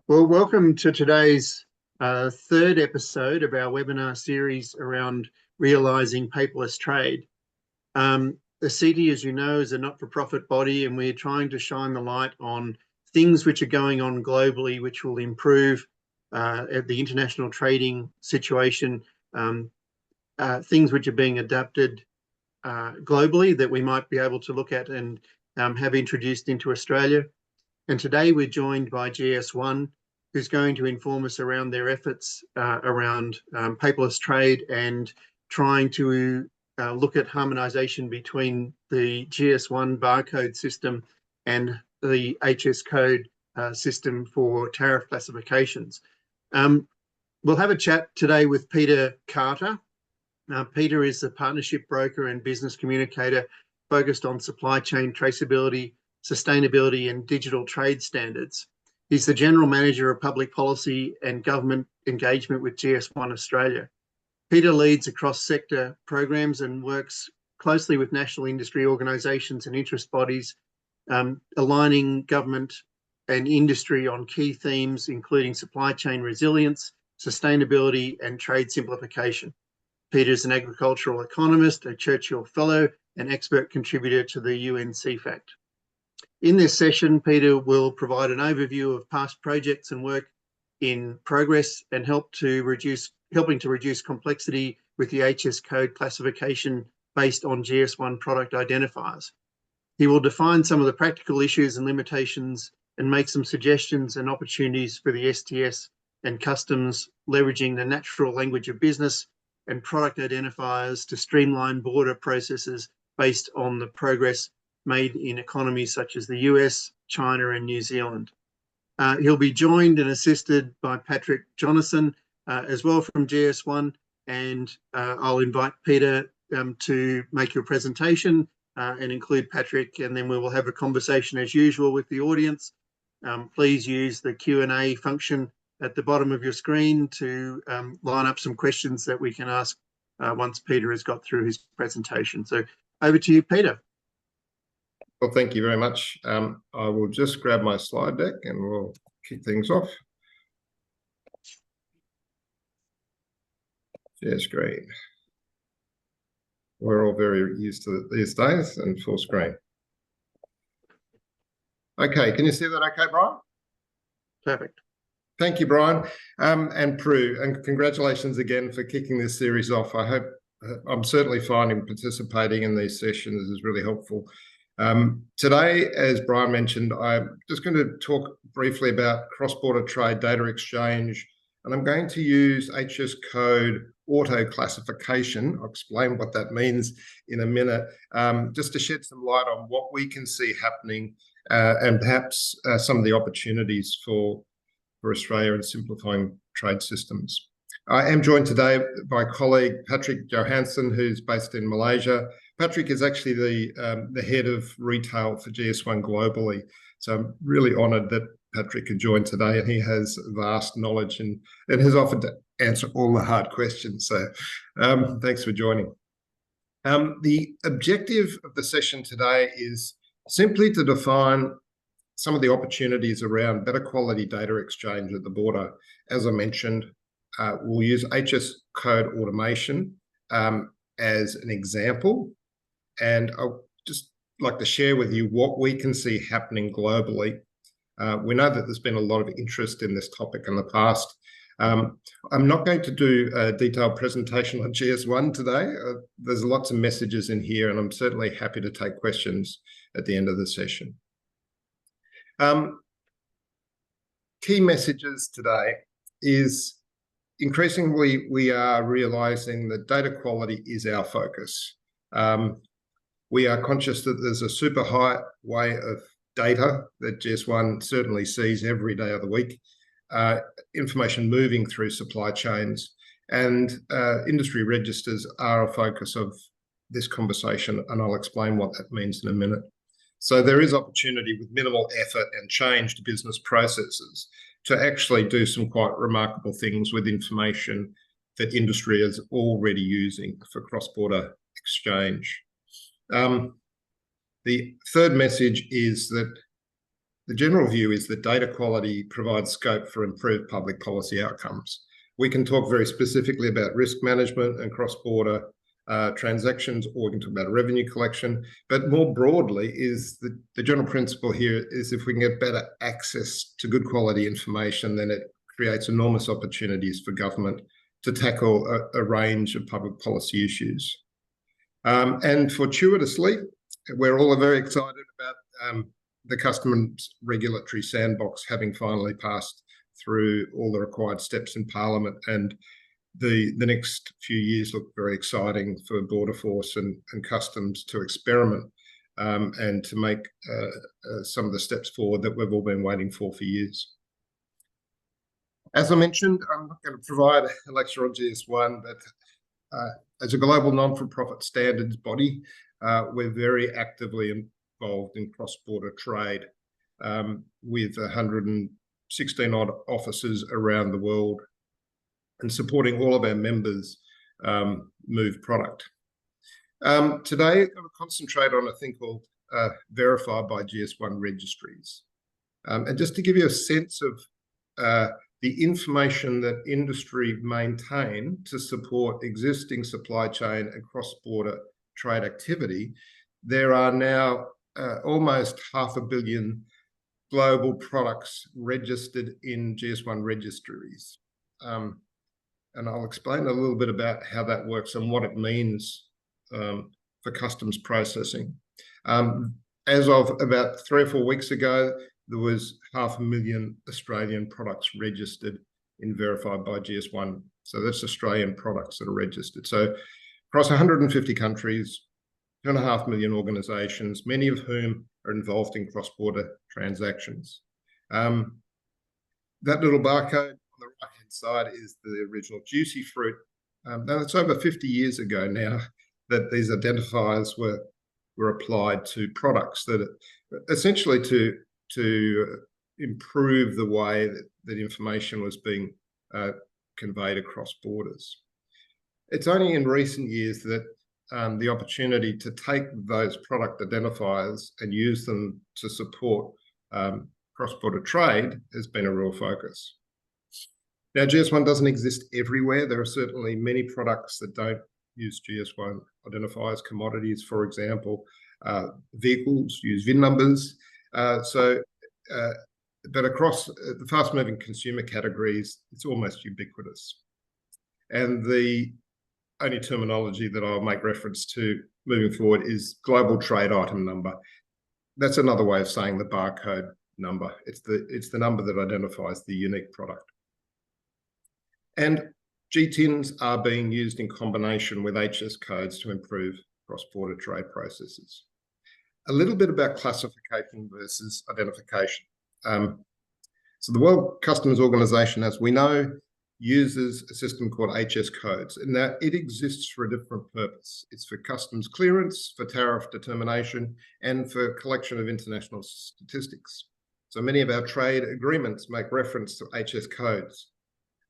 Well, welcome to today's third episode of our webinar series around realising paperless trade. ACITI, as you know, is a not-for-profit body, and we're trying to shine the light on things which are going on globally, which will improve the international trading situation, things which are being adapted globally that we might be able to look at and have introduced into Australia. And today we're joined by GS1, who's going to inform us around their efforts around paperless trade and trying to look at harmonisation between the GS1 barcode system and the HS code system for tariff classifications. We'll have a chat today with Peter Carter. Peter is the partnership broker and business communicator focused on supply chain traceability, sustainability and digital trade standards. He's the General Manager of Public Policy and Government Engagement with GS1 Australia. Peter leads across sector programs and works closely with national industry organisations and interest bodies, aligning government and industry on key themes, including supply chain resilience, sustainability and trade simplification. Peter is an agricultural economist, a Churchill Fellow, and expert contributor to the UN CFACT. In this session, Peter will provide an overview of past projects and work in progress and helping to reduce complexity with the HS code classification based on GS1 product identifiers. He will define some of the practical issues and limitations and make some suggestions and opportunities for the STS and customs, leveraging the natural language of business and product identifiers to streamline border processes based on the progress made in economies such as the US, China and New Zealand. He'll be joined and assisted by Patrick Jonasson as well from GS1, and I'll invite Peter to make your presentation and include Patrick, and then we will have a conversation as usual with the audience. Please use the Q&A function at the bottom of your screen to line up some questions that we can ask once Peter has got through his presentation. So over to you, Peter. Well, thank you very much. I will just grab my slide deck and we'll kick things off. Share screen. We're all very used to it these days, and full screen. Okay, can you see that okay, Brian? Perfect. Thank you, Brian, and Prue, and congratulations again for kicking this series off. I'm certainly finding participating in these sessions is really helpful. Today, as Brian mentioned, I'm just going to talk briefly about cross-border trade data exchange, and I'm going to use HS code auto classification. I'll explain what that means in a minute, just to shed some light on what we can see happening and perhaps some of the opportunities for Australia in simplifying trade systems. I am joined today by colleague Patrick Jonasson, who's based in Malaysia. Patrick is actually the head of retail for GS1 globally. So I'm really honoured that Patrick could join today, and he has vast knowledge and has offered to answer all the hard questions. So thanks for joining. The objective of the session today is simply to define some of the opportunities around better quality data exchange at the border. As I mentioned, we'll use HS code automation as an example, and I'll just like to share with you what we can see happening globally. We know that there's been a lot of interest in this topic in the past. I'm not going to do a detailed presentation on GS1 today. There's lots of messages in here, and I'm certainly happy to take questions at the end of the session. Key messages today is increasingly we are realising that data quality is our focus. We are conscious that there's a super high way of data that GS1 certainly sees every day of the week, information moving through supply chains, and industry registers are a focus of this conversation, and I'll explain what that means in a minute. So there is opportunity with minimal effort and change to business processes to actually do some quite remarkable things with information that industry is already using for cross-border exchange. The third message is that the general view is that data quality provides scope for improved public policy outcomes. We can talk very specifically about risk management and cross-border transactions, or we can talk about revenue collection. But more broadly, is the general principle here is if we can get better access to good quality information, then it creates enormous opportunities for government to tackle a range of public policy issues. And fortuitously, we're all very excited about the customs regulatory sandbox having finally passed through all the required steps in Parliament, and the next few years look very exciting for Border Force and customs to experiment and to make some of the steps forward that we've all been waiting for years. As I mentioned, I'm not going to provide a lecture on GS1, but as a global non-for-profit standards body, we're very actively involved in cross-border trade with 116 odd offices around the world and supporting all of our members move product. Today, I'm going to concentrate on a thing called verified by GS1 registries. And just to give you a sense of the information that industry maintain to support existing supply chain and cross-border trade activity, there are now almost 500 million global products registered in GS1 registries. And I'll explain a little bit about how that works and what it means for customs processing. As of about 3 or 4 weeks ago, there was 500,000 Australian products registered in verified by GS1. So that's Australian products that are registered. So across 150 countries, 2.5 million organisations, many of whom are involved in cross-border transactions. That little barcode on the right-hand side is the original juicy fruit. Now it's over 50 years ago now that these identifiers were applied to products that essentially to improve the way that information was being conveyed across borders. It's only in recent years that the opportunity to take those product identifiers and use them to support cross-border trade has been a real focus. Now, GS1 doesn't exist everywhere. There are certainly many products that don't use GS1 identifiers. Commodities, for example, vehicles use VIN numbers. But across the fast-moving consumer categories, it's almost ubiquitous. And the only terminology that I'll make reference to moving forward is global trade item number. That's another way of saying the barcode number. It's the number that identifies the unique product. And GTINs are being used in combination with HS codes to improve cross-border trade processes. A little bit about classification versus identification. So the World Customs Organization, as we know, uses a system called HS codes, and that it exists for a different purpose. It's for customs clearance, for tariff determination, and for collection of international statistics. So many of our trade agreements make reference to HS codes,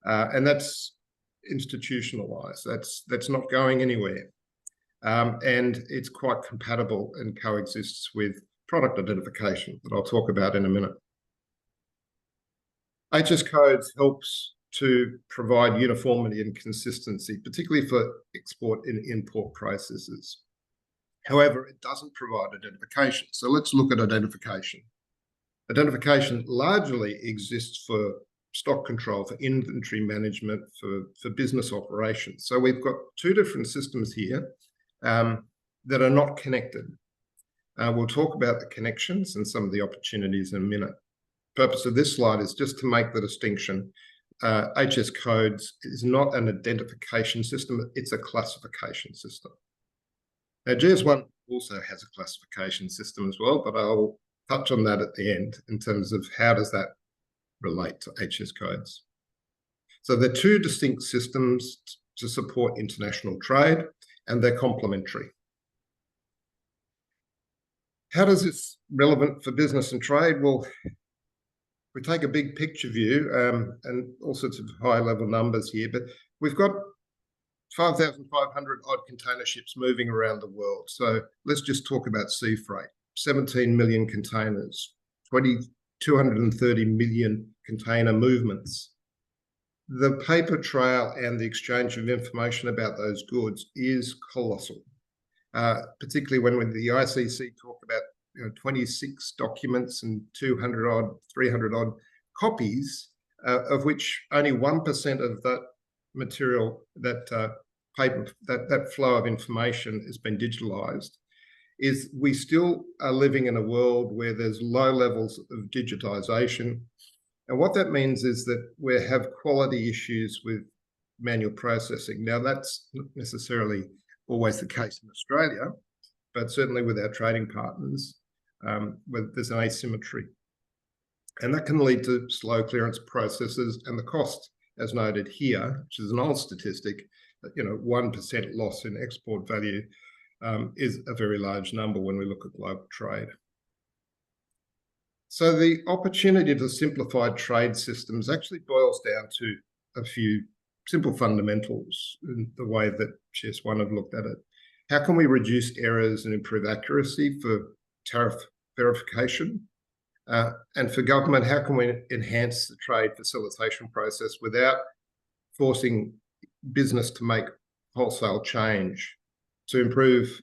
and that's institutionalized. That's not going anywhere. And it's quite compatible and coexists with product identification that I'll talk about in a minute. HS codes helps to provide uniformity and consistency, particularly for export and import processes. However, it doesn't provide identification. So let's look at identification. Identification largely exists for stock control, for inventory management, for business operations. So we've got two different systems here that are not connected. We'll talk about the connections and some of the opportunities in a minute. The purpose of this slide is just to make the distinction. HS codes is not an identification system, it's a classification system. Now, GS1 also has a classification system as well, but I'll touch on that at the end in terms of how does that relate to HS codes. So they're two distinct systems to support international trade, and they're complementary. How does this relevant for business and trade? Well, we take a big picture view and all sorts of high-level numbers here, but we've got 5,500 odd container ships moving around the world. So let's just talk about sea freight. 17 million containers, 230 million container movements. The paper trail and the exchange of information about those goods is colossal, particularly when the ICC talk about 26 documents and 200 odd, 300 odd copies, of which only 1% of that material, that paper, that flow of information has been digitalized. Is we still are living in a world where there's low levels of digitization. And what that means is that we have quality issues with manual processing. Now, that's not necessarily always the case in Australia, but certainly with our trading partners, where there's an asymmetry. And that can lead to slow clearance processes, and the cost, as noted here, which is an old statistic, 1% loss in export value is a very large number when we look at global trade. So the opportunity to simplify trade systems actually boils down to a few simple fundamentals in the way that GS1 have looked at it. How can we reduce errors and improve accuracy for tariff verification? And for government, how can we enhance the trade facilitation process without forcing business to make wholesale change to improve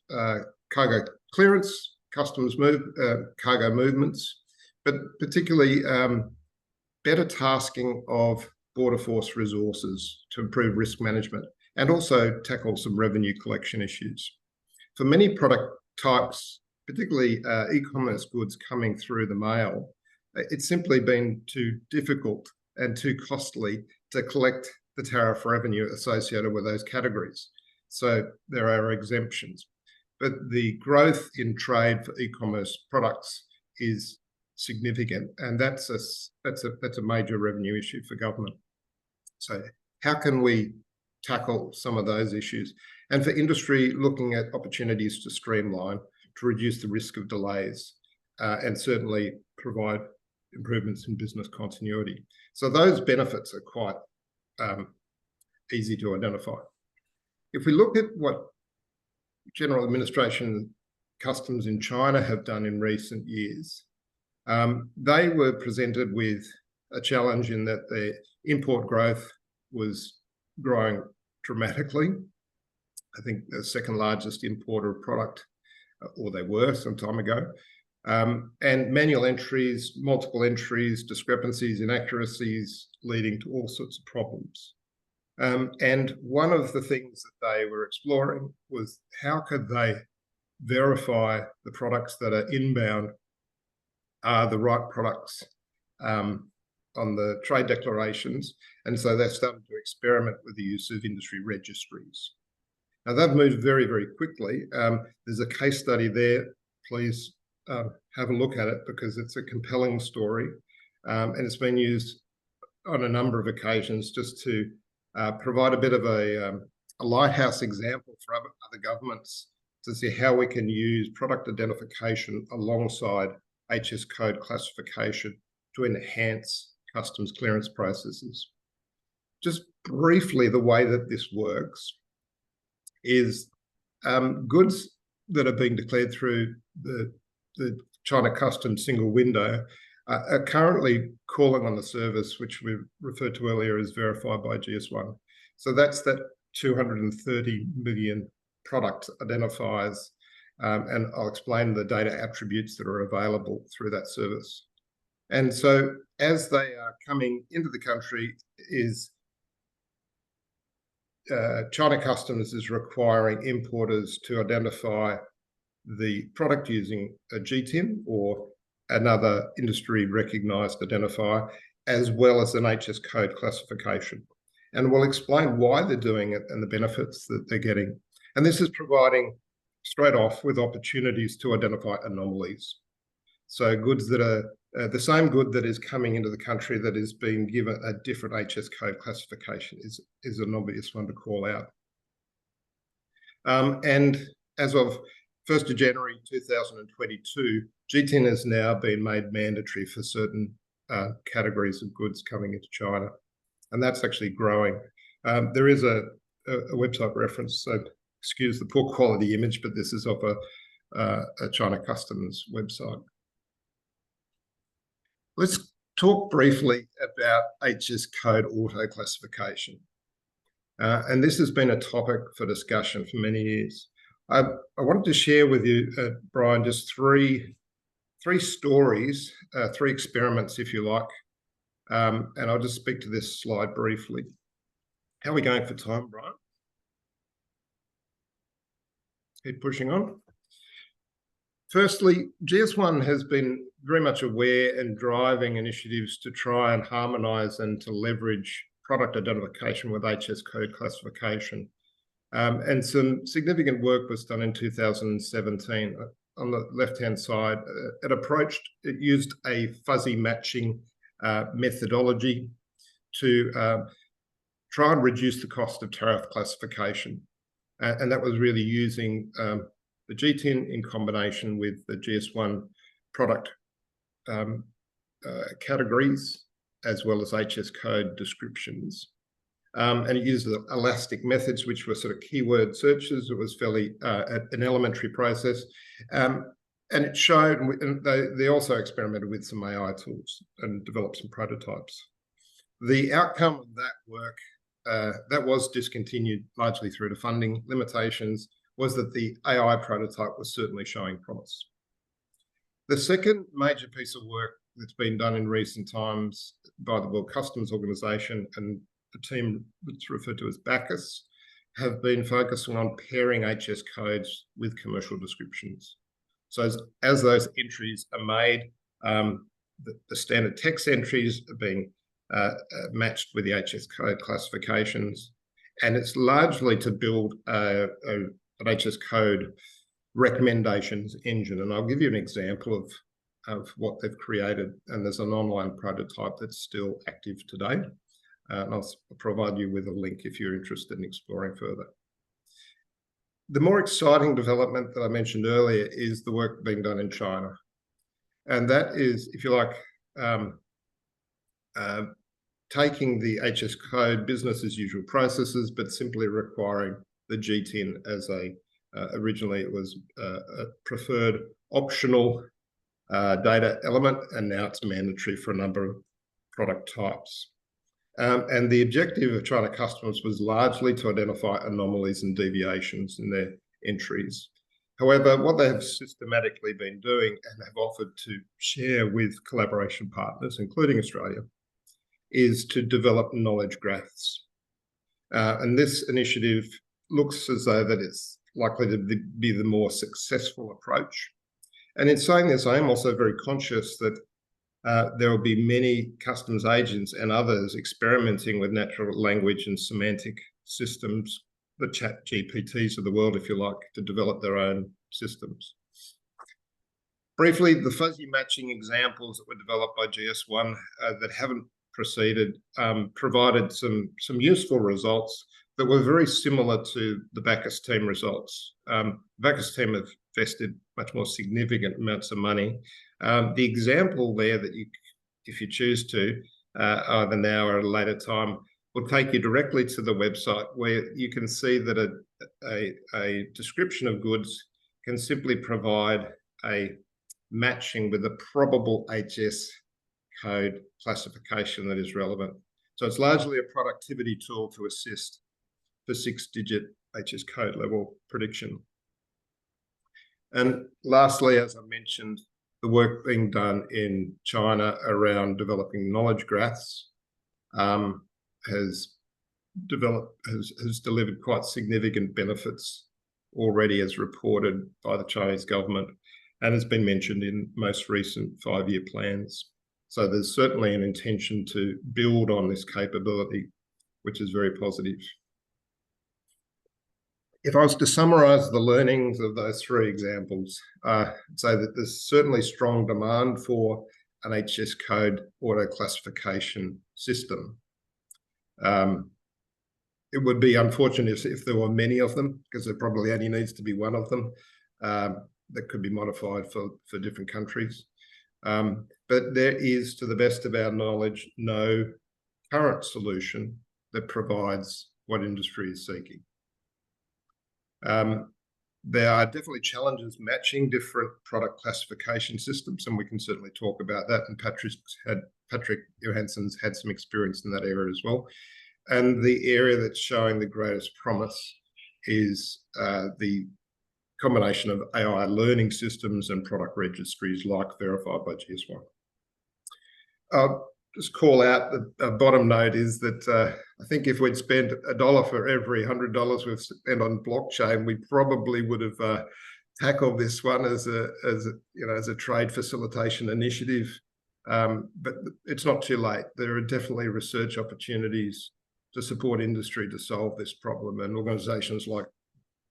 cargo clearance, customs cargo movements, but particularly better tasking of border force resources to improve risk management and also tackle some revenue collection issues. For many product types, particularly e-commerce goods coming through the mail, it's simply been too difficult and too costly to collect the tariff revenue associated with those categories. So there are exemptions. But the growth in trade for e-commerce products is significant, and that's a major revenue issue for government. So how can we tackle some of those issues? And for industry, looking at opportunities to streamline, to reduce the risk of delays, and certainly provide improvements in business continuity. So those benefits are quite easy to identify. If we look at what General Administration Customs in China have done in recent years, they were presented with a challenge in that their import growth was growing dramatically. I think the second largest importer of product, or they were some time ago, and manual entries, multiple entries, discrepancies, inaccuracies, leading to all sorts of problems. And one of the things that they were exploring was how could they verify the products that are inbound are the right products on the trade declarations. And so they've started to experiment with the use of industry registries. Now, they've moved very, very quickly. There's a case study there. Please have a look at it because it's a compelling story. And it's been used on a number of occasions just to provide a bit of a lighthouse example for other governments to see how we can use product identification alongside HS code classification to enhance customs clearance processes. Just briefly, the way that this works is goods that are being declared through the China Customs single window are currently calling on the service, which we referred to earlier as verified by GS1. So that's that 230 million product identifiers, and I'll explain the data attributes that are available through that service. And so as they are coming into the country, China Customs is requiring importers to identify the product using a GTIN or another industry recognised identifier, as well as an HS code classification. And we'll explain why they're doing it and the benefits that they're getting. And this is providing straight off with opportunities to identify anomalies. So goods that are the same good that is coming into the country that is being given a different HS code classification is an obvious one to call out. And as of 1st of January 2022, GTIN has now been made mandatory for certain categories of goods coming into China. And that's actually growing. There is a website reference, so excuse the poor quality image, but this is of a China Customs website. Let's talk briefly about HS code auto classification. And this has been a topic for discussion for many years. I wanted to share with you, Brian, just three stories, three experiments, if you like. And I'll just speak to this slide briefly. How are we going for time, Brian? Keep pushing on. Firstly, GS1 has been very much aware and driving initiatives to try and harmonise and to leverage product identification with HS code classification. And some significant work was done in 2017. On the left-hand side, it used a fuzzy matching methodology to try and reduce the cost of tariff classification. And that was really using the GTIN in combination with the GS1 product categories, as well as HS code descriptions. And it used elastic methods, which were sort of keyword searches. It was fairly an elementary process. And it showed, and they also experimented with some AI tools and developed some prototypes. The outcome of that work, that was discontinued largely through to funding limitations, was that the AI prototype was certainly showing promise. The second major piece of work that's been done in recent times by the World Customs Organization and the team that's referred to as BACUS have been focusing on pairing HS codes with commercial descriptions. So as those entries are made, the standard text entries are being matched with the HS code classifications, and it's largely to build an HS code recommendations engine. And I'll give you an example of what they've created. And there's an online prototype that's still active today. And I'll provide you with a link if you're interested in exploring further. The more exciting development that I mentioned earlier is the work being done in China. And that is, if you like, taking the HS code business as usual processes, but simply requiring the GTIN as originally it was a preferred optional data element, and now it's mandatory for a number of product types. And the objective of China Customs was largely to identify anomalies and deviations in their entries. However, what they have systematically been doing and have offered to share with collaboration partners, including Australia, is to develop knowledge graphs. And this initiative looks as though that it's likely to be the more successful approach. And in saying this, I am also very conscious that there will be many customs agents and others experimenting with natural language and semantic systems, the chat GPTs of the world, if you like, to develop their own systems. Briefly, the fuzzy matching examples that were developed by GS1 that haven't proceeded provided some useful results that were very similar to the BACUS team results. BACUS team have invested much more significant amounts of money. The example there that you, if you choose to, either now or at a later time, will take you directly to the website where you can see that a description of goods can simply provide a matching with a probable HS code classification that is relevant. So it's largely a productivity tool to assist for 6-digit HS code level prediction. And lastly, as I mentioned, the work being done in China around developing knowledge graphs has delivered quite significant benefits already, as reported by the Chinese government, and has been mentioned in most recent 5-year plans. So there's certainly an intention to build on this capability, which is very positive. If I was to summarise the learnings of those 3 examples, I'd say that there's certainly strong demand for an HS code auto classification system. It would be unfortunate if there were many of them, because there probably only needs to be one of them that could be modified for different countries. But there is, to the best of our knowledge, no current solution that provides what industry is seeking. There are definitely challenges matching different product classification systems, and we can certainly talk about that. And Patrick Johansson's had some experience in that area as well. And the area that's showing the greatest promise is the combination of AI learning systems and product registries like Verified by GS1. I'll just call out the bottom note is that I think if we'd spent $1 for every $100 we've spent on blockchain, we probably would have tackled this one as a trade facilitation initiative. But it's not too late. There are definitely research opportunities to support industry to solve this problem, and organisations like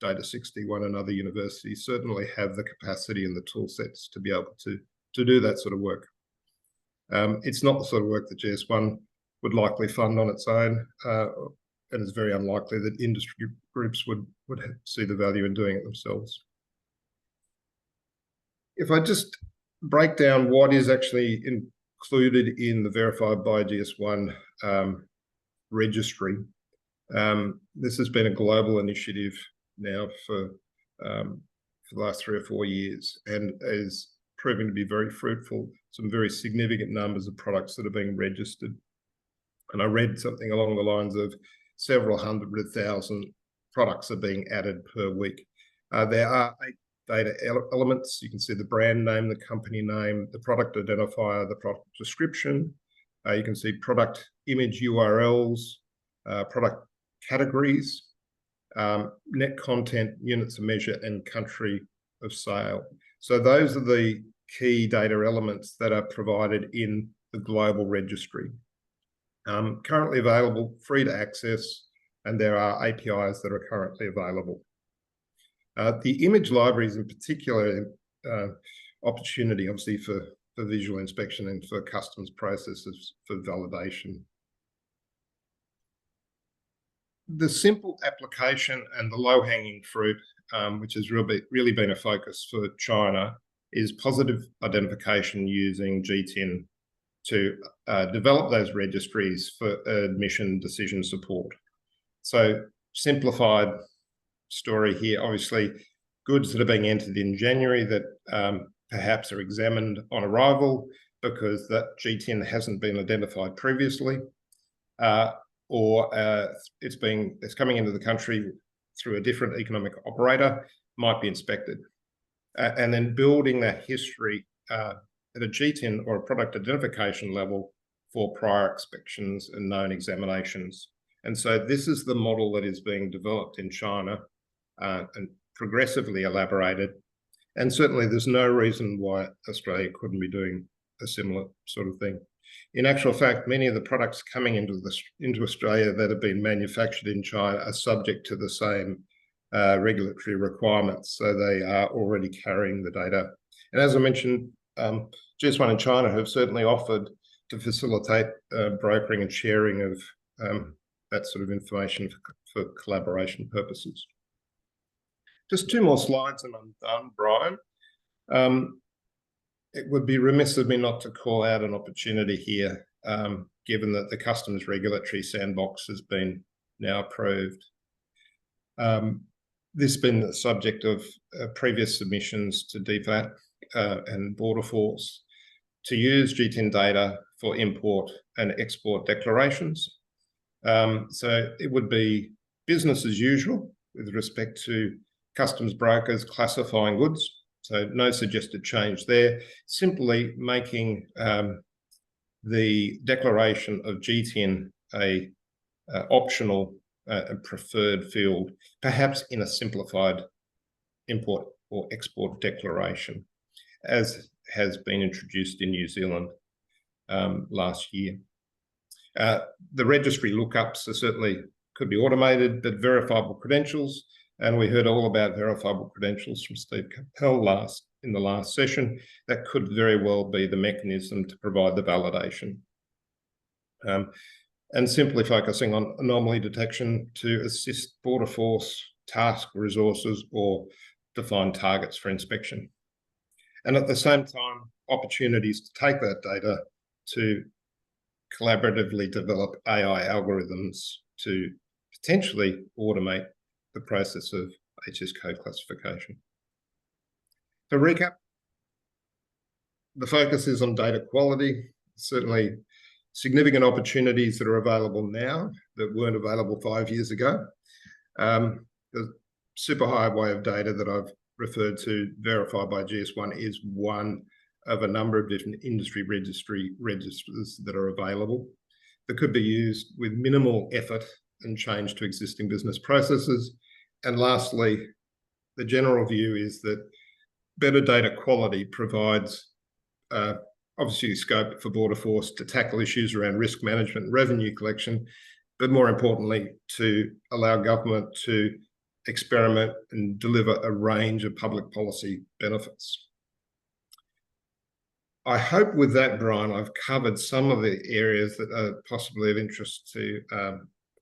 Data61 and other universities certainly have the capacity and the tool sets to be able to do that sort of work. It's not the sort of work that GS1 would likely fund on its own, and it's very unlikely that industry groups would see the value in doing it themselves. If I just break down what is actually included in the Verified by GS1 registry, this has been a global initiative now for the last 3 or 4 years, and is proving to be very fruitful. Some very significant numbers of products that are being registered. And I read something along the lines of several 100,000 products are being added per week. There are 8 data elements. You can see the brand name, the company name, the product identifier, the product description. You can see product image URLs, product categories, net content, units of measure, and country of sale. So those are the key data elements that are provided in the global registry. Currently available, free to access, and there are APIs that are currently available. The image libraries in particular, opportunity obviously for visual inspection and for customs processes for validation. The simple application and the low-hanging fruit, which has really been a focus for China, is positive identification using GTIN to develop those registries for admission decision support. So simplified story here, obviously goods that are being entered in January that perhaps are examined on arrival because that GTIN hasn't been identified previously, or it's coming into the country through a different economic operator, might be inspected. And then building that history at a GTIN or a product identification level for prior inspections and known examinations. And so this is the model that is being developed in China and progressively elaborated. And certainly there's no reason why Australia couldn't be doing a similar sort of thing. In actual fact, many of the products coming into Australia that have been manufactured in China are subject to the same regulatory requirements, so they are already carrying the data. And as I mentioned, GS1 in China have certainly offered to facilitate brokering and sharing of that sort of information for collaboration purposes. Just 2 more slides and I'm done, Brian. It would be remiss of me not to call out an opportunity here, given that the customs regulatory sandbox has been now approved. This has been the subject of previous submissions to DFAT and Border Force to use GTIN data for import and export declarations. So it would be business as usual with respect to customs brokers classifying goods. So no suggested change there, simply making the declaration of GTIN a optional and preferred field, perhaps in a simplified import or export declaration, as has been introduced in New Zealand last year. The registry lookups are certainly could be automated, but verifiable credentials, and we heard all about verifiable credentials from Steve Capel in the last session. That could very well be the mechanism to provide the validation. And simply focusing on anomaly detection to assist Border Force task resources or define targets for inspection. And at the same time, opportunities to take that data to collaboratively develop AI algorithms to potentially automate the process of HS code classification. To recap, the focus is on data quality. Certainly significant opportunities that are available now that weren't available 5 years ago. The super highway of data that I've referred to, verified by GS1, is one of a number of different industry registers that are available that could be used with minimal effort and change to existing business processes. And lastly, the general view is that better data quality provides obviously scope for Border Force to tackle issues around risk management and revenue collection, but more importantly, to allow government to experiment and deliver a range of public policy benefits. I hope with that, Brian, I've covered some of the areas that are possibly of interest to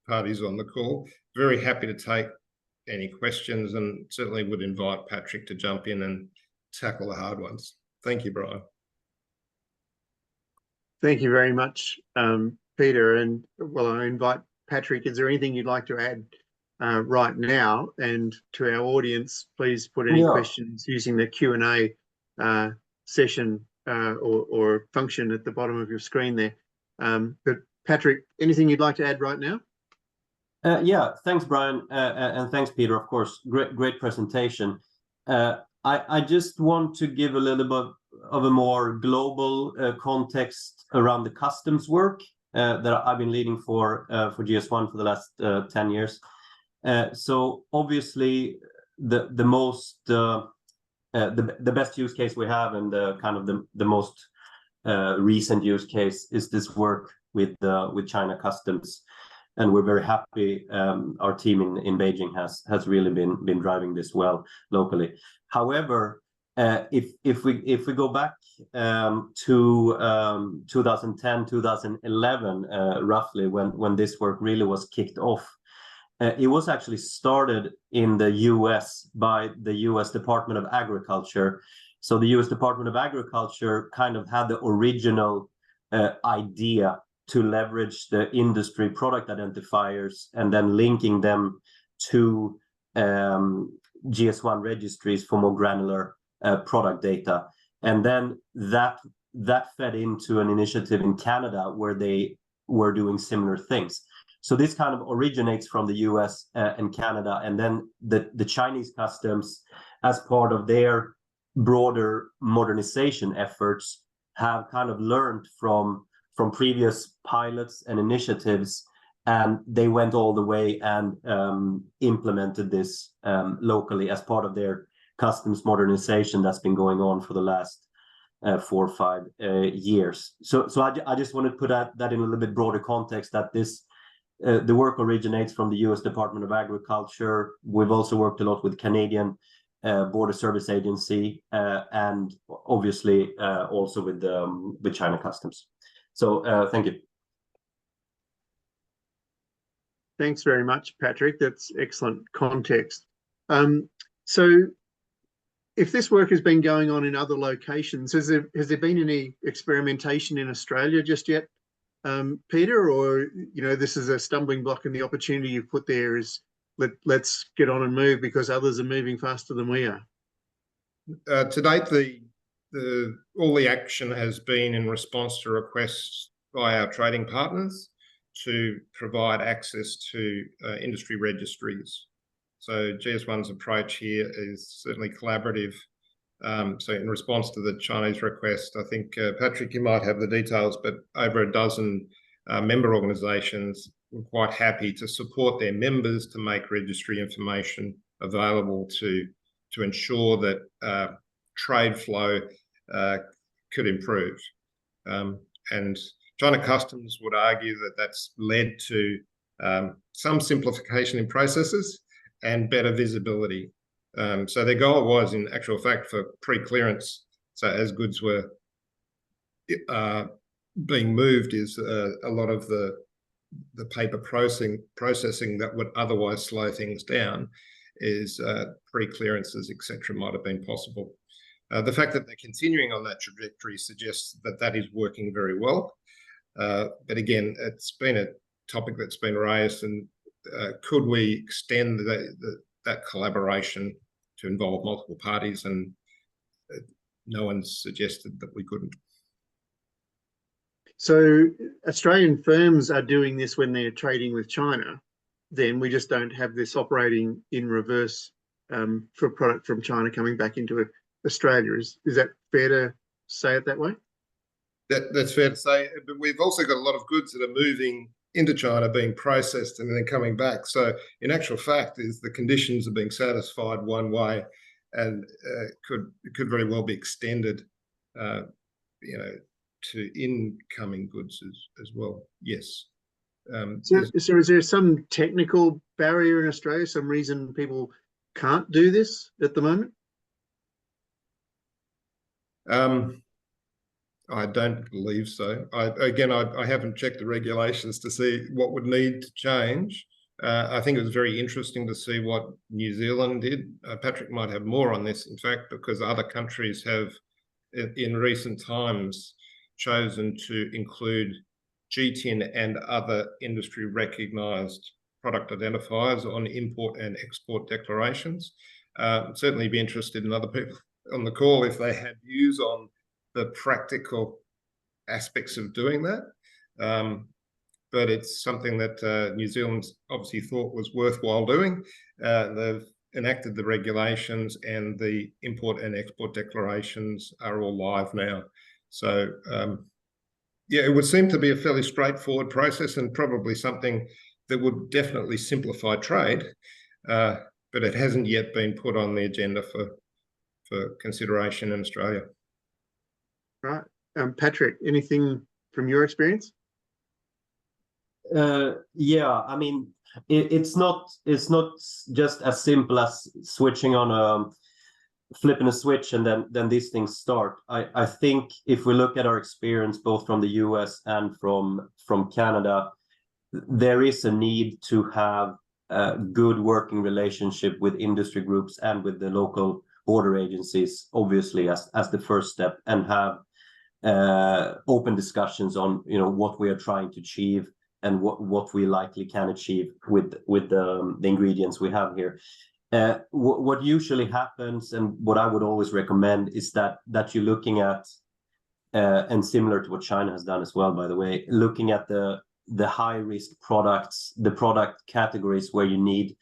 parties on the call. Very happy to take any questions, and certainly would invite Patrick to jump in and tackle the hard ones. Thank you, Brian. Thank you very much, Peter. And well, I invite Patrick, is there anything you'd like to add right now? And to our audience, please put any questions using the Q&A session or function at the bottom of your screen there. But Patrick, anything you'd like to add right now? Yeah, thanks, Brian, and thanks, Peter. Of course, great presentation. I just want to give a little bit of a more global context around the customs work that I've been leading for GS1 for the last 10 years. So obviously, the best use case we have, and the most recent use case, is this work with China Customs. And we're very happy. Our team in Beijing has really been driving this well locally. However, if we go back to 2010, 2011, roughly, when this work really was kicked off, it was actually started in the US by the US Department of Agriculture. So the US Department of Agriculture kind of had the original idea to leverage the industry product identifiers and then linking them to GS1 registries for more granular product data. And then that fed into an initiative in Canada where they were doing similar things. So this kind of originates from the US and Canada, and then the Chinese customs, as part of their broader modernization efforts, have kind of learned from previous pilots and initiatives, and they went all the way and implemented this locally as part of their customs modernization that's been going on for the last 4 or 5 years. So I just want to put that in a little bit broader context, that this the work originates from the US Department of Agriculture. We've also worked a lot with Canadian Border Service Agency, and obviously also with China Customs. So thank you. Thanks very much, Patrick. That's excellent context. So if this work has been going on in other locations, has there been any experimentation in Australia just yet, Peter? Or, this is a stumbling block, and the opportunity you've put there is let's get on and move because others are moving faster than we are? To date, all the action has been in response to requests by our trading partners to provide access to industry registries. So GS1's approach here is certainly collaborative. So in response to the Chinese request, I think, Patrick, you might have the details, but over a dozen member organisations were quite happy to support their members to make registry information available to ensure that trade flow could improve. And China Customs would argue that that's led to some simplification in processes and better visibility. So their goal was, in actual fact, for pre-clearance, so as goods were being moved, is a lot of the paper processing that would otherwise slow things down is pre-clearances, etc., might have been possible. The fact that they're continuing on that trajectory suggests that that is working very well. But again, it's been a topic that's been raised, and could we extend that collaboration to involve multiple parties, and no one's suggested that we couldn't. So Australian firms are doing this when they're trading with China. Then we just don't have this operating in reverse for product from China coming back into Australia. Is that fair to say it that way? That's fair to say, but we've also got a lot of goods that are moving into China, being processed and then coming back. So in actual fact, is the conditions are being satisfied one way, and could very well be extended, to incoming goods as well. Yes. So is there some technical barrier in Australia, some reason people can't do this at the moment? I don't believe so. I haven't checked the regulations to see what would need to change. I think it was very interesting to see what New Zealand did. Patrick might have more on this, in fact, because other countries have, in recent times, chosen to include GTIN and other industry recognised product identifiers on import and export declarations. Certainly be interested in other people on the call if they had views on the practical aspects of doing that. But it's something that New Zealand obviously thought was worthwhile doing. They've enacted the regulations, and the import and export declarations are all live now. So, yeah, it would seem to be a fairly straightforward process, and probably something that would definitely simplify trade, but it hasn't yet been put on the agenda for consideration in Australia. Right. Patrick, anything from your experience? Yeah, I mean, it's not just as simple as switching on flipping a switch and then these things start. I think if we look at our experience both from the US and from Canada, there is a need to have a good working relationship with industry groups and with the local border agencies, obviously as the first step, and have open discussions on what we are trying to achieve and what we likely can achieve with the ingredients we have here. What usually happens, and what I would always recommend, is that you're looking at, and similar to what China has done as well, by the way, looking at the high risk products, the product categories where you need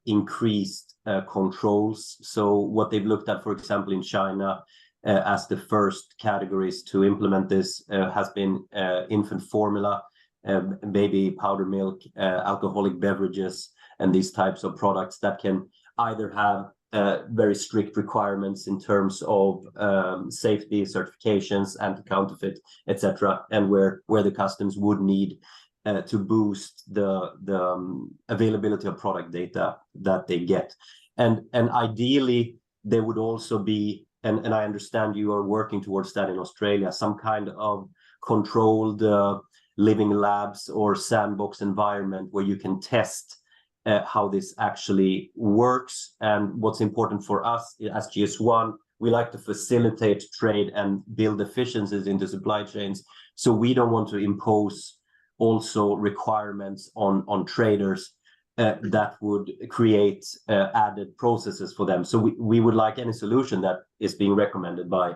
increased controls. So what they've looked at, for example, in China, as the first categories to implement this has been infant formula, baby powder milk, alcoholic beverages, and these types of products that can either have very strict requirements in terms of safety certifications, anti-counterfeit, etc., and where the customs would need to boost the availability of product data that they get. And ideally, there would also be, and I understand you are working towards that in Australia, some kind of controlled living labs or sandbox environment where you can test how this actually works. And what's important for us as GS1, we like to facilitate trade and build efficiencies into supply chains. So we don't want to impose also requirements on traders that would create added processes for them. So we would like any solution that is being recommended by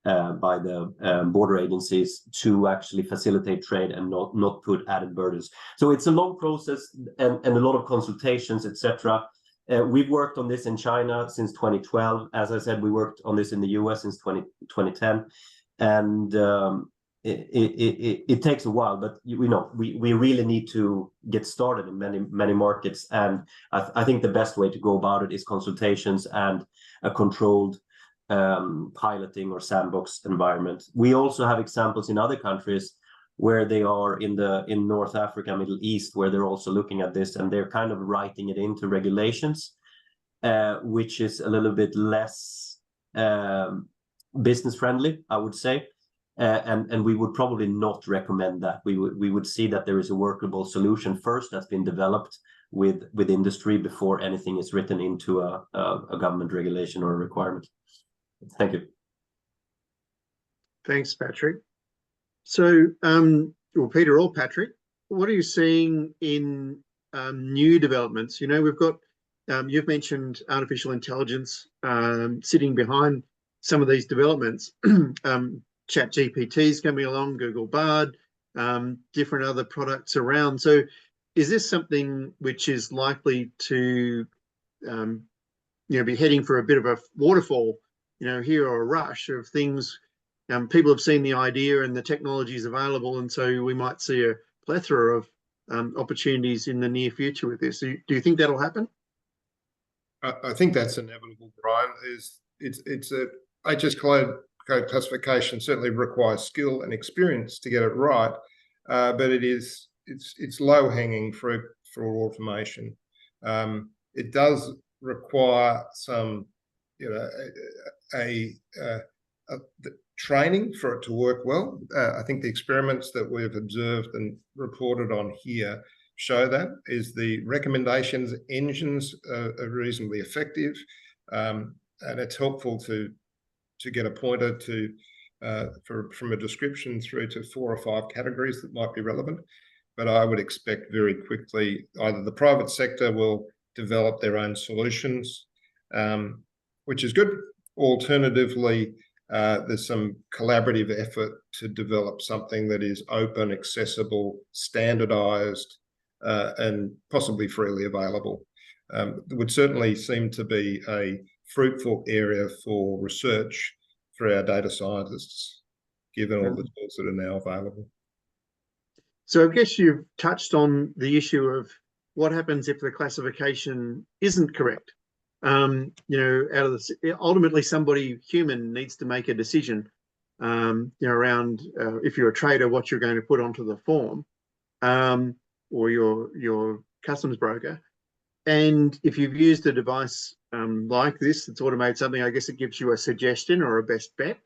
the border agencies to actually facilitate trade and not put added burdens. So it's a long process and a lot of consultations, etc. We've worked on this in China since 2012. As I said, we worked on this in the US since 2010, and it takes a while, but we really need to get started in many markets. And I think the best way to go about it is consultations and a controlled piloting or sandbox environment. We also have examples in other countries where they are in North Africa, Middle East, where they're also looking at this, and they're kind of writing it into regulations, which is a little bit less business friendly, I would say. And we would probably not recommend that. We would see that there is a workable solution first that's been developed with industry before anything is written into a government regulation or a requirement. Thank you. Thanks, Patrick. So, well, Peter or Patrick, what are you seeing in new developments? We've got you've mentioned artificial intelligence sitting behind some of these developments. Chat GPT is coming along, Google Bard, different other products around. So is this something which is likely to be heading for a bit of a waterfall, here, or a rush of things? People have seen the idea and the technology is available, and so we might see a plethora of opportunities in the near future with this. Do you think that'll happen? I think that's inevitable, Brian. It's a HS code classification certainly requires skill and experience to get it right, but it's low hanging fruit for automation. It does require some, training for it to work well. I think the experiments that we've observed and reported on here show that is the recommendations engines are reasonably effective, and it's helpful to get a pointer to from a description through to 4 or 5 categories that might be relevant. But I would expect very quickly either the private sector will develop their own solutions, which is good. Alternatively, there's some collaborative effort to develop something that is open, accessible, standardized, and possibly freely available. There would certainly seem to be a fruitful area for research for our data scientists, given all the tools that are now available. So I guess you've touched on the issue of what happens if the classification isn't correct. Ultimately somebody human needs to make a decision, around if you're a trader, what you're going to put onto the form, or your customs broker. And if you've used a device like this that's automated something, I guess it gives you a suggestion or a best bet,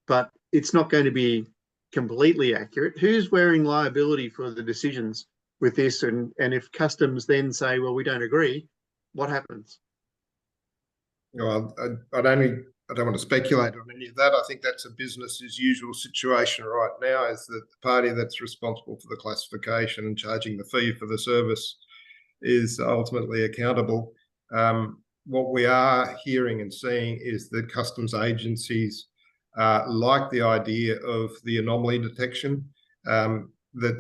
but it's not going to be completely accurate. Who's wearing liability for the decisions with this? And if customs then say, well, we don't agree, what happens? Well, I don't want to speculate on any of that. I think that's a business as usual situation right now, is that the party that's responsible for the classification and charging the fee for the service is ultimately accountable. What we are hearing and seeing is that customs agencies like the idea of the anomaly detection that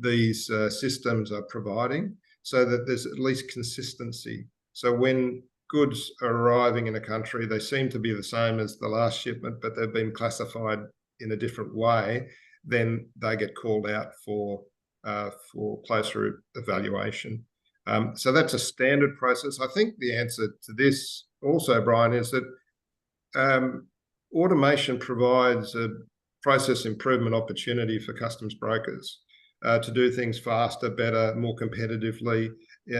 these systems are providing, so that there's at least consistency. So when goods are arriving in a country, they seem to be the same as the last shipment, but they've been classified in a different way, then they get called out for closer evaluation. So that's a standard process. I think the answer to this also, Brian, is that automation provides a process improvement opportunity for customs brokers to do things faster, better, more competitively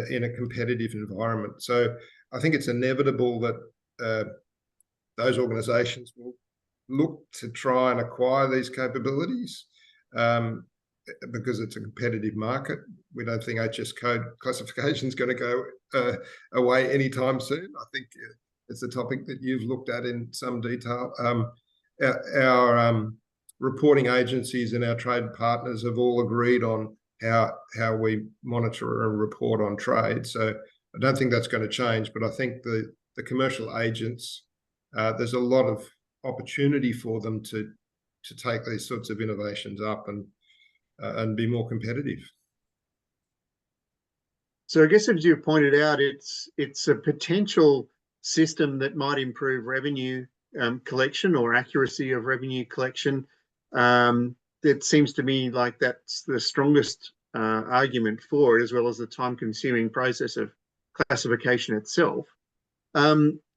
in a competitive environment. So I think it's inevitable that those organisations will look to try and acquire these capabilities because it's a competitive market. We don't think HS code classification is going to go away anytime soon. I think it's a topic that you've looked at in some detail. Our reporting agencies and our trade partners have all agreed on how we monitor and report on trade. So I don't think that's going to change, but I think the commercial agents, there's a lot of opportunity for them to take these sorts of innovations up and be more competitive. So I guess, as you pointed out, it's a potential system that might improve revenue collection or accuracy of revenue collection. It seems to me like that's the strongest argument for it, as well as the time-consuming process of classification itself.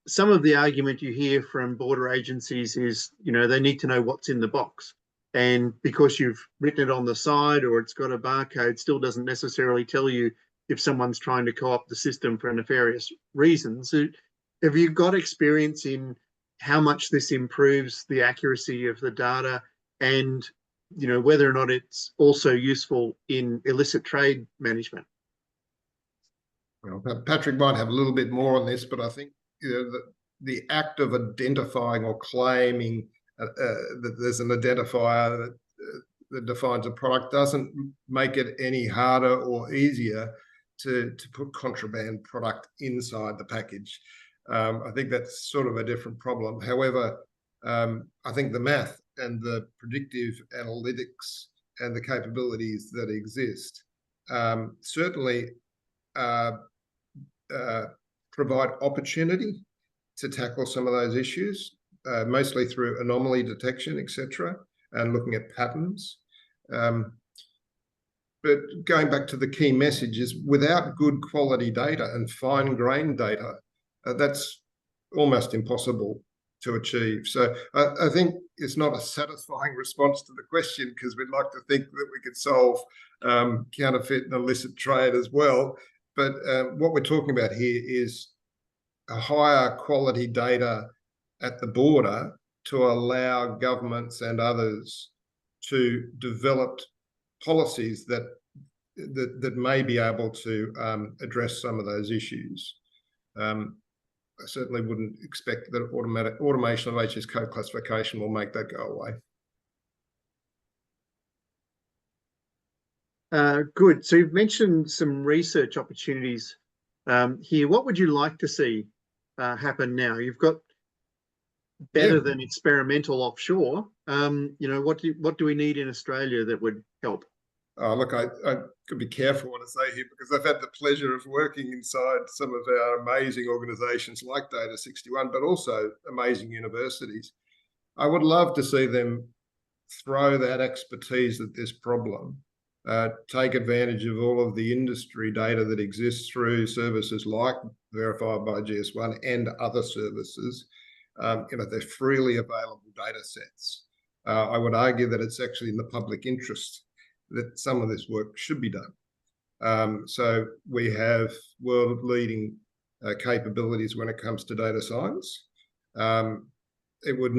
Some of the argument you hear from border agencies is, they need to know what's in the box. And because you've written it on the side or it's got a barcode, still doesn't necessarily tell you if someone's trying to co-opt the system for nefarious reasons. So have you got experience in how much this improves the accuracy of the data, and whether or not it's also useful in illicit trade management? Well, Patrick might have a little bit more on this, but I think the act of identifying or claiming that there's an identifier that defines a product doesn't make it any harder or easier to put contraband product inside the package. I think that's sort of a different problem. However, I think the math and the predictive analytics and the capabilities that exist certainly provide opportunity to tackle some of those issues, mostly through anomaly detection, etc., and looking at patterns. But going back to the key message is, without good quality data and fine-grained data, that's almost impossible to achieve. So I think it's not a satisfying response to the question, because we'd like to think that we could solve counterfeit and illicit trade as well. But what we're talking about here is a higher quality data at the border to allow governments and others to develop policies that may be able to address some of those issues. I certainly wouldn't expect that automation of HS code classification will make that go away. Good. So you've mentioned some research opportunities here. What would you like to see happen now? You've got better than experimental offshore. You know, what do we need in Australia that would help? Look, I could be careful what I say here, because I've had the pleasure of working inside some of our amazing organisations like Data 61, but also amazing universities. I would love to see them throw that expertise at this problem, take advantage of all of the industry data that exists through services like Verified by GS1 and other services. You know, they're freely available data sets. I would argue that it's actually in the public interest that some of this work should be done. So we have world-leading capabilities when it comes to data science. It would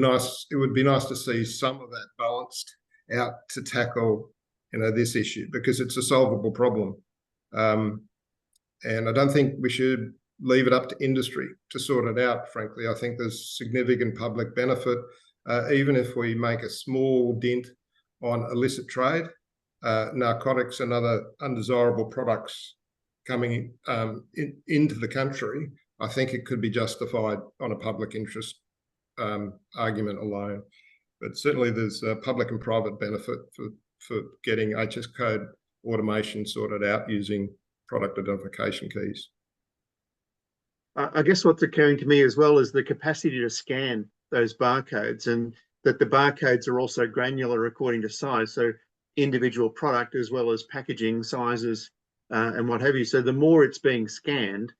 be nice to see some of that balanced out to tackle, you know, this issue, because it's a solvable problem. And I don't think we should leave it up to industry to sort it out, frankly. I think there's significant public benefit, even if we make a small dent on illicit trade, narcotics and other undesirable products coming into the country. I think it could be justified on a public interest argument alone. But certainly there's a public and private benefit for getting HS code automation sorted out using product identification keys. I guess what's occurring to me as well is the capacity to scan those barcodes, and that the barcodes are also granular according to size. So individual product as well as packaging sizes and what have you. So the more it's being scanned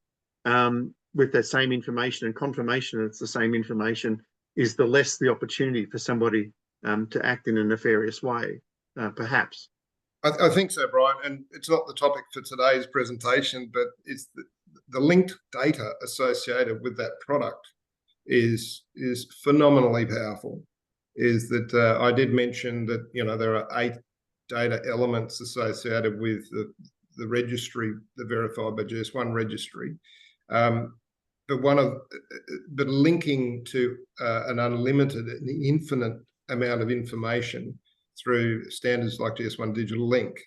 with the same information and confirmation it's the same information, is the less the opportunity for somebody to act in a nefarious way, perhaps. I think so, Brian, and it's not the topic for today's presentation, but it's the linked data associated with that product is phenomenally powerful. Is that I did mention that, you know, there are 8 data elements associated with the registry, the Verified by GS1 registry, but linking to an unlimited and infinite amount of information through standards like GS1 Digital Link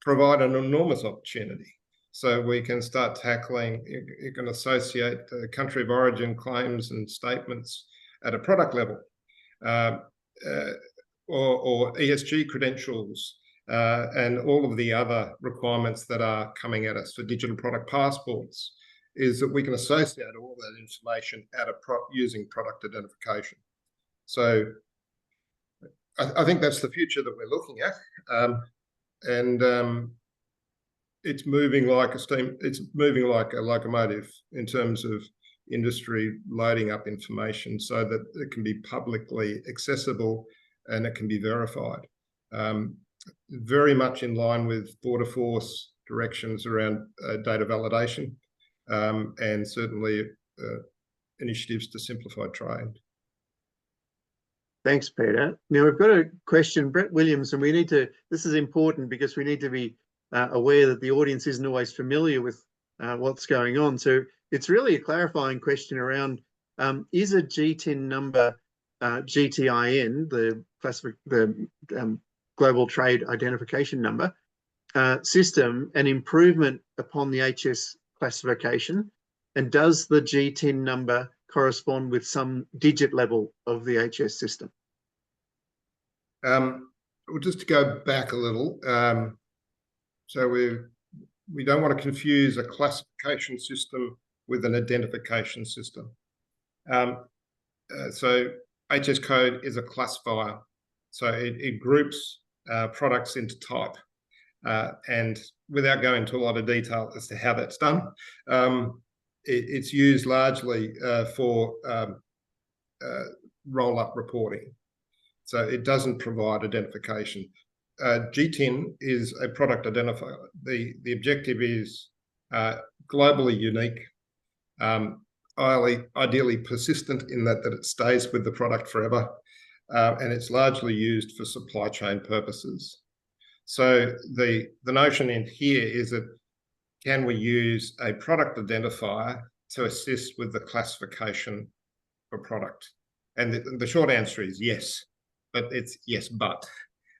provide an enormous opportunity. So we can start tackling, you can associate country of origin claims and statements at a product level, or ESG credentials, and all of the other requirements that are coming at us for digital product passports, is that we can associate all that information using product identification. So I think that's the future that we're looking at, and it's moving like a locomotive in terms of industry loading up information so that it can be publicly accessible and it can be verified. Very much in line with Border Force directions around data validation, and certainly initiatives to simplify trade. Thanks, Peter. Now we've got a question, Brett Williams, and this is important because we need to be aware that the audience isn't always familiar with what's going on. So it's really a clarifying question around, is a GTIN number, GTIN, the Global Trade Identification Number, system an improvement upon the HS classification? And does the G10 number correspond with some digit level of the HS system? Well, just to go back a little, so we don't want to confuse a classification system with an identification system. So HS code is a classifier, so it groups products into type. And without going into a lot of detail as to how that's done, it's used largely for roll-up reporting. So it doesn't provide identification. G10 is a product identifier. The objective is globally unique, ideally persistent in that it stays with the product forever, and it's largely used for supply chain purposes. So the notion in here is that, can we use a product identifier to assist with the classification of a product? And the short answer is yes, but it's yes, but.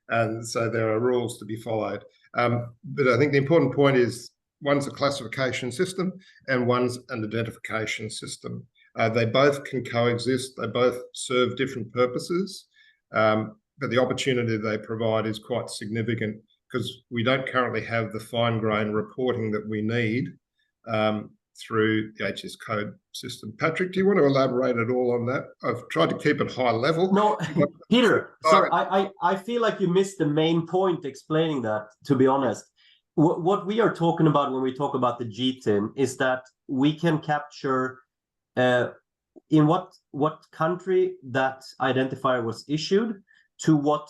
And so there are rules to be followed. But I think the important point is, one's a classification system and one's an identification system. They both can coexist. They both serve different purposes. But the opportunity they provide is quite significant, because we don't currently have the fine-grained reporting that we need through the HS code system. Patrick, do you want to elaborate at all on that? I've tried to keep it high level. No, Peter, so I feel like you missed the main point explaining that, to be honest. What we are talking about when we talk about the G10 is that we can capture in what country that identifier was issued, to what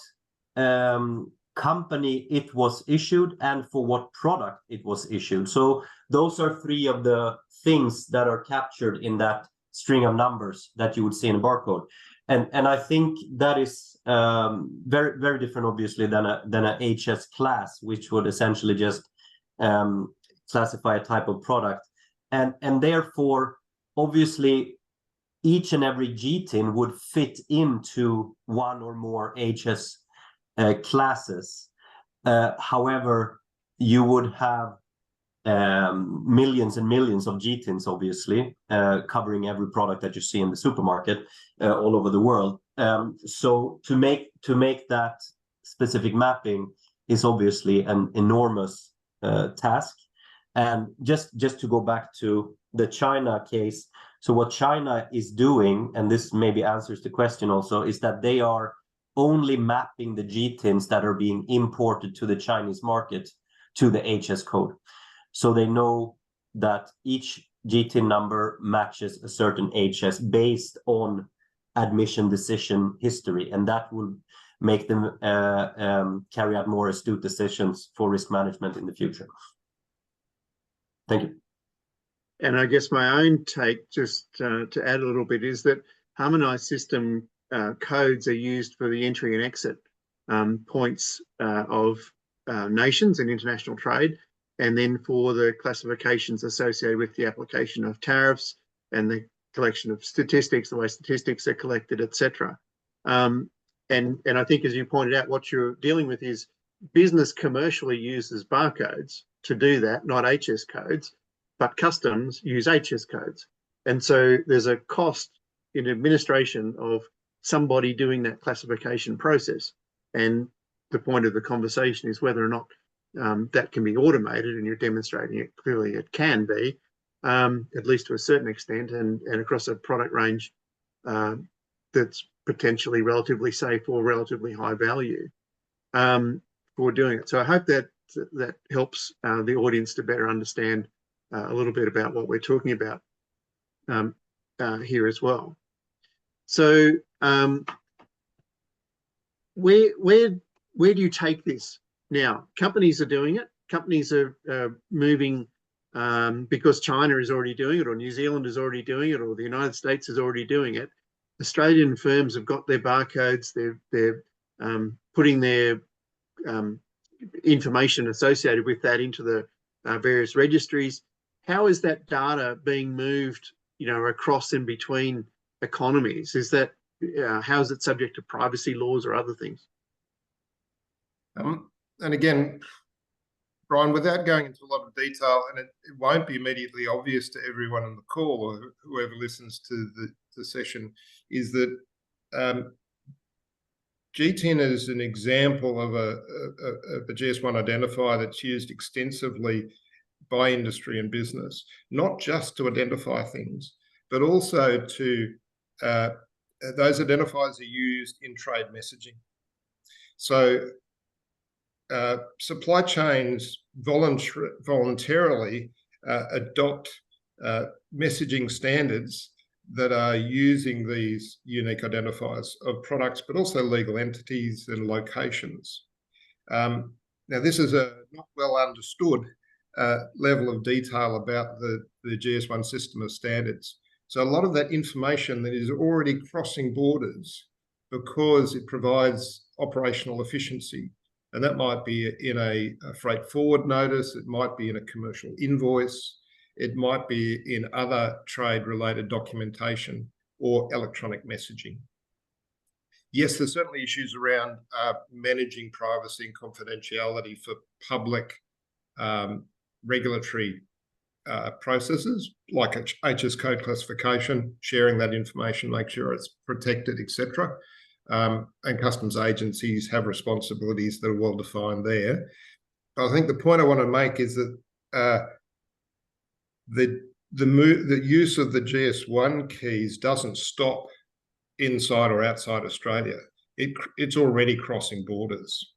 company it was issued, and for what product it was issued. So those are three of the things that are captured in that string of numbers that you would see in a barcode. And I think that is very, very different, obviously, than a HS class, which would essentially just classify a type of product. And therefore, obviously, each and every G10 would fit into one or more HS classes. However, you would have millions and millions of G10s, obviously, covering every product that you see in the supermarket all over the world. So to make that specific mapping is obviously an enormous task. And just to go back to the China case, so what China is doing, and this maybe answers the question also, is that they are only mapping the G10s that are being imported to the Chinese market to the HS code. So they know that each G10 number matches a certain HS based on admission decision history, and that will make them carry out more astute decisions for risk management in the future. Thank you. And I guess my own take, just to add a little bit, is that harmonized system codes are used for the entry and exit points of nations in international trade, and then for the classifications associated with the application of tariffs and the collection of statistics, the way statistics are collected, etc. And I think, as you pointed out, what you're dealing with is business commercially uses barcodes to do that, not HS codes, but customs use HS codes. And so there's a cost in administration of somebody doing that classification process. And the point of the conversation is whether or not that can be automated, and you're demonstrating it clearly it can be, at least to a certain extent, and across a product range that's potentially relatively safe or relatively high value for doing it. So I hope that helps the audience to better understand a little bit about what we're talking about here as well. So where do you take this now? Companies are doing it. Companies are moving because China is already doing it, or New Zealand is already doing it, or the United States is already doing it. Australian firms have got their barcodes. They're putting their information associated with that into the various registries. How is that data being moved, across and between economies? Is that how is it subject to privacy laws or other things? And again, Brian, without going into a lot of detail, and it won't be immediately obvious to everyone on the call or whoever listens to the session, is that G10 is an example of a GS1 identifier that's used extensively by industry and business, not just to identify things, but also to, those identifiers are used in trade messaging. So supply chains voluntarily adopt messaging standards that are using these unique identifiers of products, but also legal entities and locations. Now, this is a not well understood level of detail about the GS1 system of standards. So a lot of that information that is already crossing borders because it provides operational efficiency. And that might be in a freight forward notice, it might be in a commercial invoice, it might be in other trade-related documentation or electronic messaging. Yes, there's certainly issues around managing privacy and confidentiality for public regulatory processes, like HS code classification, sharing that information, make sure it's protected, etc. And customs agencies have responsibilities that are well defined there. But I think the point I want to make is that the use of the GS1 keys doesn't stop inside or outside Australia. It's already crossing borders.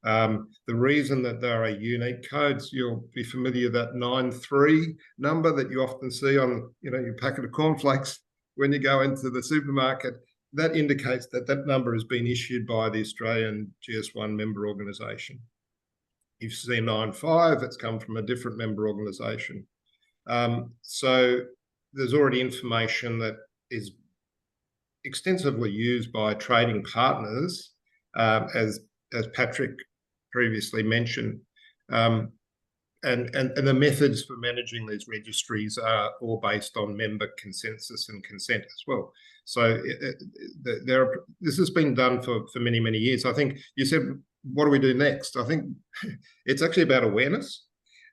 The reason that there are unique codes, you'll be familiar with that 93 number that you often see on your packet of cornflakes when you go into the supermarket. That indicates that that number has been issued by the Australian GS1 member organisation. If you see 95, it's come from a different member organisation. So there's already information that is extensively used by trading partners, as Patrick previously mentioned. And the methods for managing these registries are all based on member consensus and consent as well. So this has been done for many, many years. I think you said, what do we do next? I think it's actually about awareness.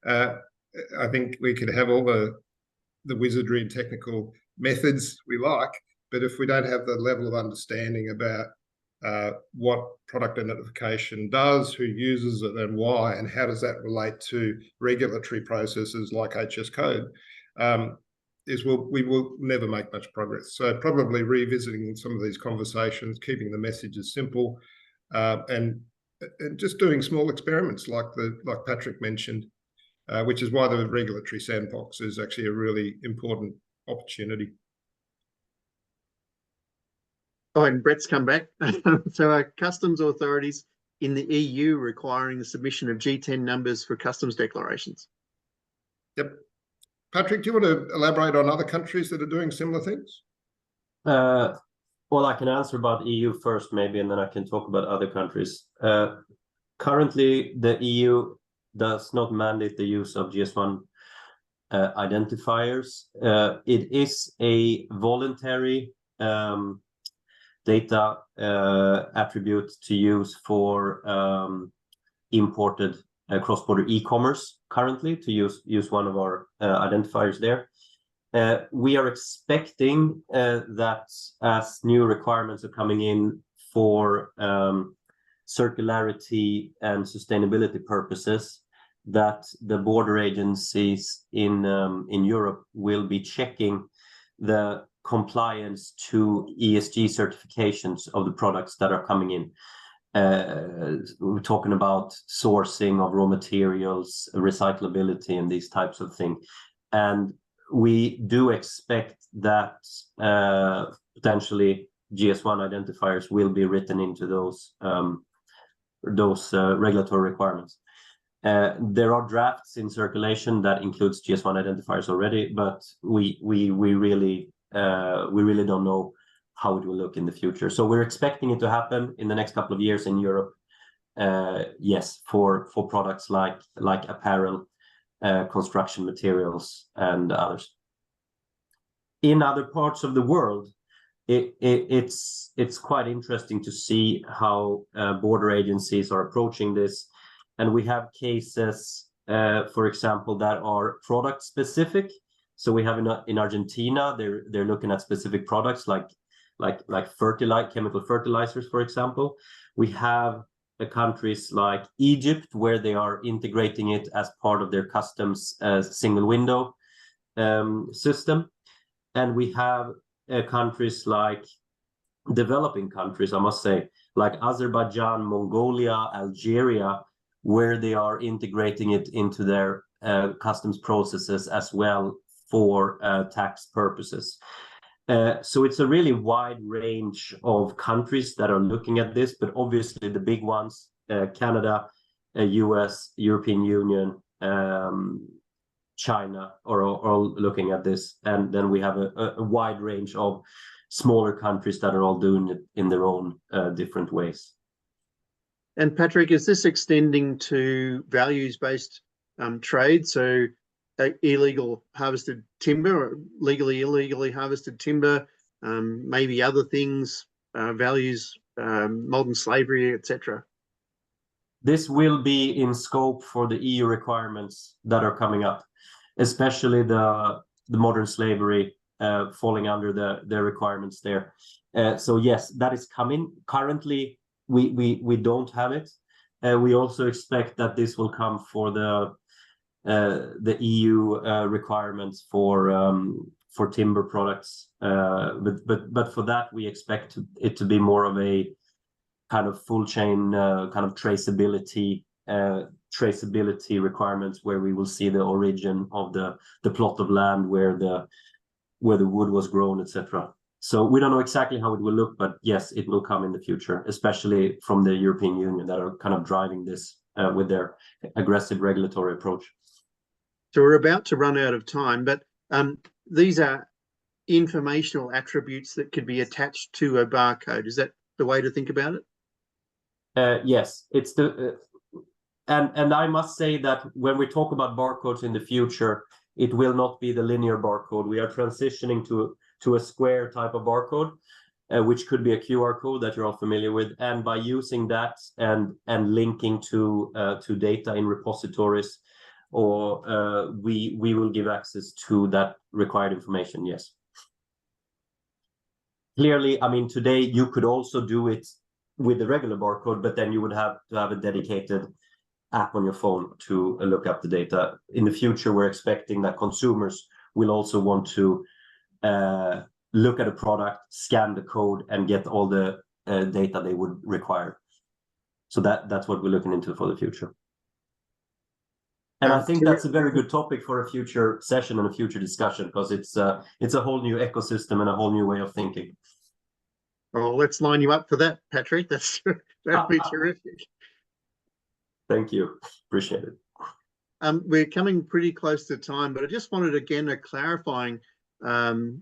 I think we could have all the wizardry and technical methods we like, but if we don't have the level of understanding about what product identification does, who uses it and why, and how does that relate to regulatory processes like HS code, we will never make much progress. So probably revisiting some of these conversations, keeping the messages simple, and just doing small experiments like Patrick mentioned, which is why the regulatory sandbox is actually a really important opportunity. Oh, and Brett's come back. So are customs authorities in the EU requiring the submission of G10 numbers for customs declarations? Yep. Patrick, do you want to elaborate on other countries that are doing similar things? Well, I can answer about EU first, maybe, and then I can talk about other countries. Currently, the EU does not mandate the use of GS1 identifiers. It is a voluntary data attribute to use for imported cross-border e-commerce currently, to use one of our identifiers there. We are expecting that as new requirements are coming in for circularity and sustainability purposes, that the border agencies in Europe will be checking the compliance to ESG certifications of the products that are coming in. We're talking about sourcing of raw materials, recyclability, and these types of things. And we do expect that potentially GS1 identifiers will be written into those regulatory requirements. There are drafts in circulation that includes GS1 identifiers already, but we really don't know how it will look in the future. So we're expecting it to happen in the next couple of years in Europe. Yes, for products like apparel, construction materials, and others. In other parts of the world, it's quite interesting to see how border agencies are approaching this, and we have cases for example, that are product specific. So we have in Argentina, they're looking at specific products like chemical fertilizers, for example. We have countries like Egypt, where they are integrating it as part of their customs single window system. And we have countries like developing countries, I must say, like Azerbaijan, Mongolia, Algeria, where they are integrating it into their customs processes as well for tax purposes. So it's a really wide range of countries that are looking at this, but obviously the big ones, Canada, US, European Union, China are all looking at this. And then we have a wide range of smaller countries that are all doing it in their own different ways. And Patrick, is this extending to values-based trade? So illegal harvested timber, or legally, illegally harvested timber, maybe other things, values, modern slavery, etc. This will be in scope for the EU requirements that are coming up, especially the modern slavery falling under the requirements there. So yes, that is coming. Currently, we don't have it. We also expect that this will come for the EU requirements for timber products. But for that, we expect it to be more of a kind of full chain kind of traceability requirements, where we will see the origin of the plot of land where the wood was grown, etc. So we don't know exactly how it will look, but yes, it will come in the future, especially from the European Union that are kind of driving this with their aggressive regulatory approach. So we're about to run out of time, but these are informational attributes that could be attached to a barcode. Is that the way to think about it? Yes, it's and I must say that when we talk about barcodes in the future, it will not be the linear barcode. We are transitioning to a square type of barcode, which could be a QR code that you're all familiar with. And by using that and linking to data in repositories, or we will give access to that required information. Yes. Clearly, I mean, today you could also do it with the regular barcode, but then you would have to have a dedicated app on your phone to look up the data. In the future, we're expecting that consumers will also want to look at a product, scan the code, and get all the data they would require. So that's what we're looking into for the future. And I think that's a very good topic for a future session and a future discussion, because it's a whole new ecosystem and a whole new way of thinking. Well, let's line you up for that, Patrick. That'd be terrific. Thank you. Appreciate it. We're coming pretty close to time, but I just wanted, again, a clarifying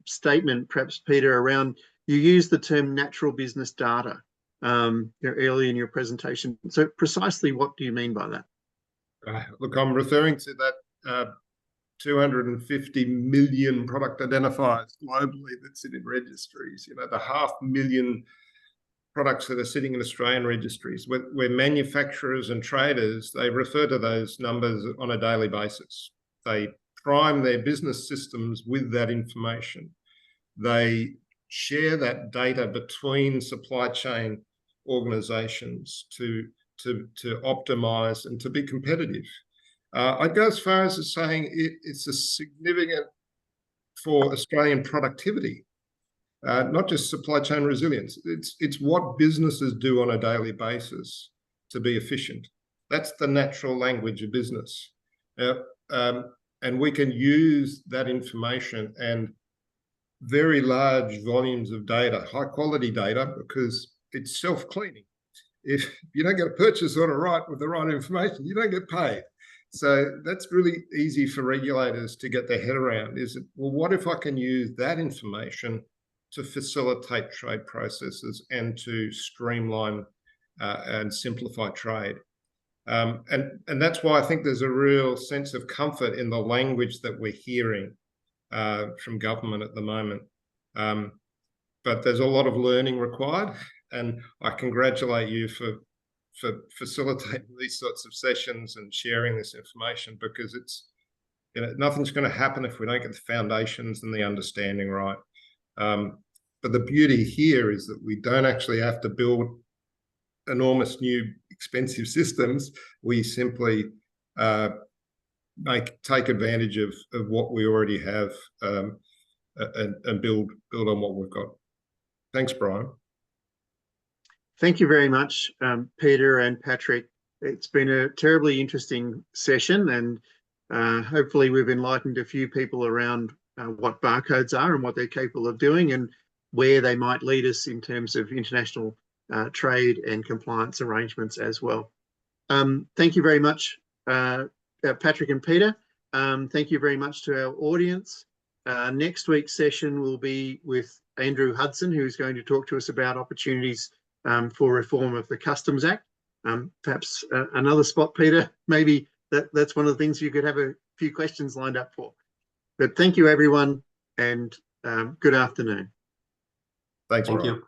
statement, perhaps, Peter, around, you used the term natural business data early in your presentation. So precisely what do you mean by that? Look, I'm referring to that 250 million product identifiers globally that sit in registries, you know, the 500,000 products that are sitting in Australian registries, where manufacturers and traders, they refer to those numbers on a daily basis. They prime their business systems with that information. They share that data between supply chain organizations to optimize and to be competitive. I'd go as far as saying it's a significant for Australian productivity, not just supply chain resilience. It's what businesses do on a daily basis to be efficient. That's the natural language of business. And we can use that information and very large volumes of data, high quality data, because it's self-cleaning. If you don't get a purchase order right with the right information, you don't get paid. So that's really easy for regulators to get their head around, is, well, what if I can use that information to facilitate trade processes and to streamline and simplify trade? And that's why I think there's a real sense of comfort in the language that we're hearing from government at the moment. But there's a lot of learning required, and I congratulate you for facilitating these sorts of sessions and sharing this information, because it's, you know, nothing's going to happen if we don't get the foundations and the understanding right. But the beauty here is that we don't actually have to build enormous new expensive systems. We simply take advantage of what we already have, and build on what we've got. Thanks, Brian. Thank you very much, Peter and Patrick. It's been a terribly interesting session, and hopefully we've enlightened a few people around what barcodes are and what they're capable of doing, and where they might lead us in terms of international trade and compliance arrangements as well. Thank you very much, Patrick and Peter. Thank you very much to our audience. Next week's session will be with Andrew Hudson, who's going to talk to us about opportunities for reform of the Customs Act. Perhaps another spot, Peter, maybe that's one of the things you could have a few questions lined up for. But thank you, everyone, and good afternoon. Thanks, Thank Brian. you.